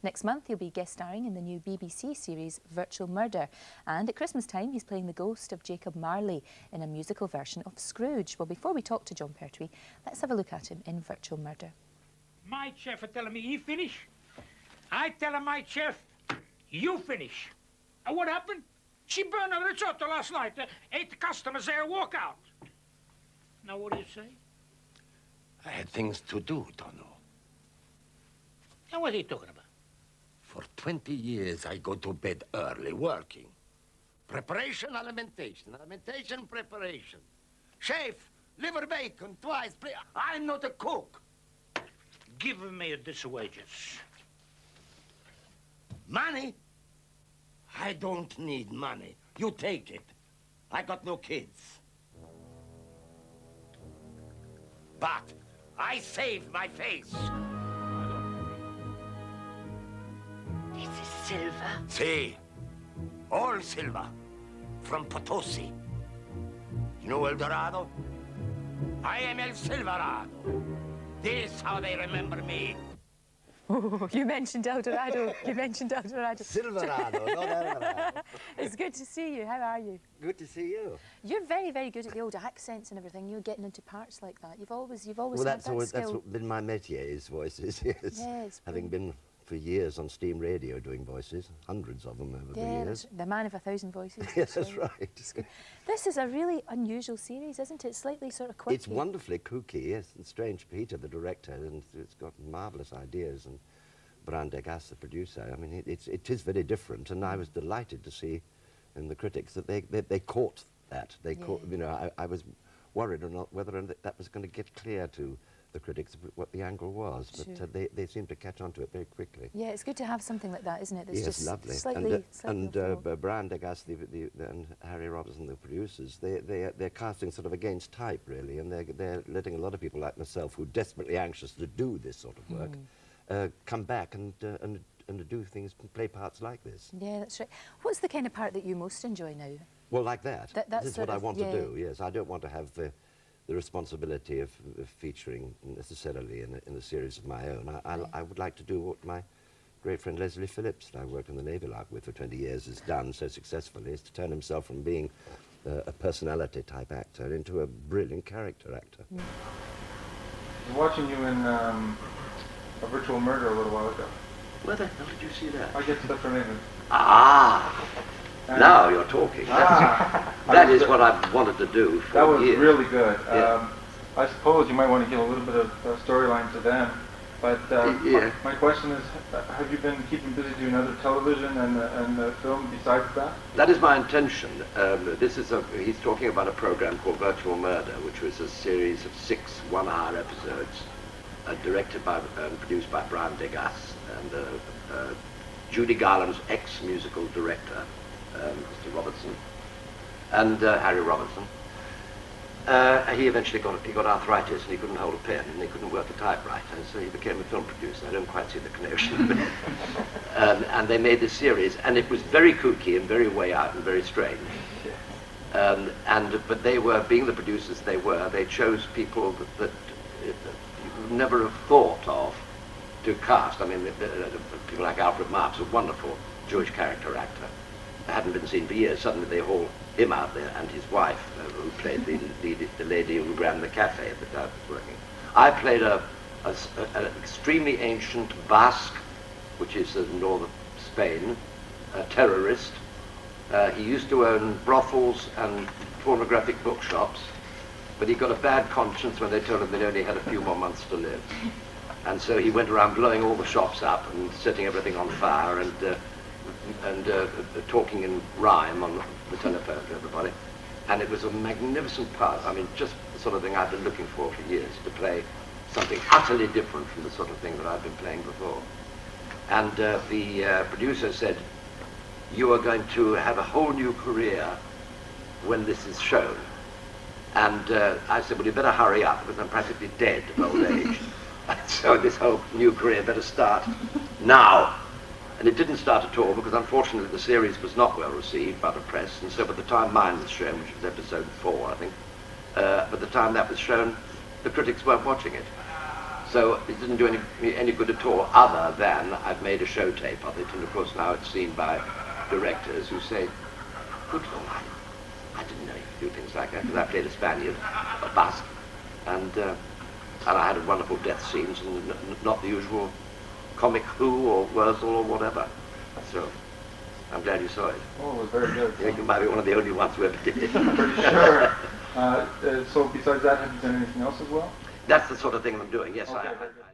Next month he'll be guest starring in the new BBC series Virtual Murder, and at Christmas time he's playing the ghost of Jacob Marley in a musical version of Scrooge. Well, before we talk to Jon Pertwee, let's have a look at him in Virtual Murder. My chef are telling me he finish. I tell him, my chef, you finish. And what happened? She burned a risotto last night. 8 customers there walk out. Now what do you say? I had things to do, Tono. And what are you talking about? For 20 years, I go to bed early, working. Preparation, alimentation, alimentation, preparation. Chef, liver bacon, twice. I'm not a cook. Give me this wages. Money? I don't need money. You take it. I got no kids. But I saved my face. This is silver. See, all silver from Potosi. You know El Dorado? I am El Silverado. This is how they remember me. Oh, you mentioned El Dorado. You mentioned El Dorado. Silverado, not El Dorado. It's good to see you. How are you? Good to see you. You're very, very good at the old accents and everything. You're getting into parts like that. You've always Well, had that skill. that's been my métier, is voices, yes. Yes, Having been for years on steam radio doing voices, hundreds of them over the years. The man of 1,000 voices. Yes, that's right. This is a really unusual series, isn't it? Slightly sort of quirky. It's wonderfully kooky, yes, and strange. Peter, the director, and it's got marvellous ideas, and Brian Degas, the producer. I mean, it is very different, and I was delighted to see in the critics that they caught that. They caught, you know, I was worried or not whether that was going to get clear to the critics what the angle was, but they seemed to catch on to it very quickly. Yeah, it's good to have something like that, isn't it? That's yes, just lovely. Slightly Brian Degas and Harry Robertson, the producers, they're casting sort of against type, really, and they're letting a lot of people like myself, who are desperately anxious to do this sort of work, come back and do things, play parts like this. Yeah, that's right. What's the kind of part that you most enjoy now? Well, like that. That's this is what I want to do. Yes, I don't want to have the responsibility of featuring necessarily in a series of my own. I would like to do what my great friend Leslie Phillips, that I worked in the Naval Ark with for 20 years, has done so successfully, is to turn himself from being a personality type actor into a brilliant character actor. I was watching you in a Virtual Murder a little while ago. Where the hell did you see that? I get stuff from England. Ah! Now you're talking. That is what I've wanted to do for That was years. really good. Yeah. I suppose you might want to give a little bit of storyline to them, but my question is, have you been keeping busy doing other television and film besides that? That is my intention. He's talking about a program called Virtual Murder, which was a series of 6 one-hour episodes, directed by and produced by Brian Degas and Judy Garland's ex-musical director, Mr. Robertson, and Harry Robertson. He eventually got arthritis and he couldn't hold a pen and he couldn't work a typewriter, and so he became a film producer. I don't quite see the connection. And they made this series, and it was very kooky and very way out and very strange. But they were, being the producers they chose people that you would never have thought of to cast. I mean, people like Alfred Marks, a wonderful Jewish character actor, hadn't been seen for years. Suddenly they haul him out there, and his wife, who played the lady who ran the cafe at the time was working. I played an extremely ancient Basque, which is in northern Spain, a terrorist. He used to own brothels and pornographic bookshops, but he got a bad conscience when they told him they only had a few more months to live. And so he went around blowing all the shops up and setting everything on fire and talking in rhyme on the telephone to everybody. And it was a magnificent part. I mean, just the sort of thing I've been looking for years, to play something utterly different from the sort of thing that I've been playing before. And the producer said, "You are going to have a whole new career when this is shown." And I said, "Well, you better hurry up, because I'm practically dead of old age. So this whole new career better start now." And it didn't start at all, because unfortunately the series was not well received by the press, and so by the time mine was shown, which was episode 4, I think, by the time that was shown, the critics weren't watching it. So it didn't do any good at all, other than I've made a show tape of it, and of course now it's seen by directors who say, good Lord, I didn't know you could do things like that, because I played a Spaniard, a Basque, and I had wonderful death scenes, and not the usual comic Who or Wurzel or whatever. So I'm glad you saw it. Oh, it was very good. Yeah, you might be one of the only ones who ever did it. I'm pretty sure. So besides that, have you done anything else as well? That's the sort of thing I'm doing, yes, Okay, I very am. good.